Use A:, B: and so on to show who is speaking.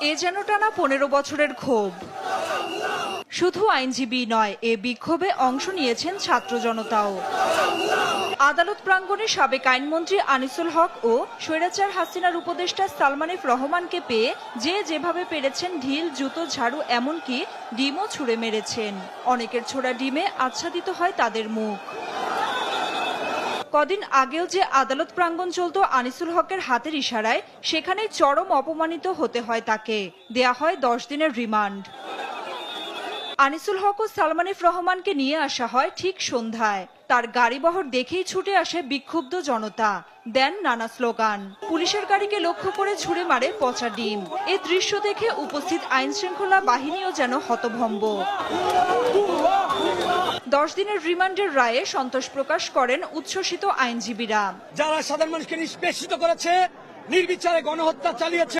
A: এ যেন টানা 15 বছরের ক্ষোভ। শুধু আইনজীবী নয়, এ বিক্ষোভে অংশ নিয়েছেন ছাত্র জনতাও। আদালত প্রাঙ্গণে সাবেক আইনমন্ত্রী আনিসুল হক ও স্বৈরাচার হাসিনার উপদেষ্টা সালমান এফ রহমানকে পেয়ে যে যেভাবে পেরেছেন ঢিল, জুতো, ঝাড়ু, এমনকি ডিমও ছুঁড়ে মেরেছেন। অনেকের ছোড়া ডিমে আচ্ছাদিত হয় তাদের মুখ। কদিন আগেও যে আদালত প্রাঙ্গণ চলত আনিসুল হকের হাতের ইশারায়, সেখানেই চরম অপমানিত হতে হয় তাকে। দেয়া হয় 10 দিনের রিমান্ড। আনিসুল হক ও সালমান এফ রহমানকে নিয়ে আসা হয় ঠিক সন্ধ্যায়। তার গাড়িবহর দেখেই ছুটে আসে বিক্ষুব্ধ জনতা, দেন নানা স্লোগান। পুলিশের গাড়িকে লক্ষ্য করে ছুড়ে মারে পচা ডিম। এ দৃশ্য দেখে উপস্থিত আইন শৃঙ্খলা বাহিনীও যেন হতভম্ব। 10 দিনের রিমান্ডের রায়ে সন্তোষ প্রকাশ করেন উচ্ছ্বসিত আইনজীবীরা।
B: যারা সাধারণ মানুষকে নিষ্পেষিত করেছে, নির্বিচারে গণহত্যা চালিয়েছে,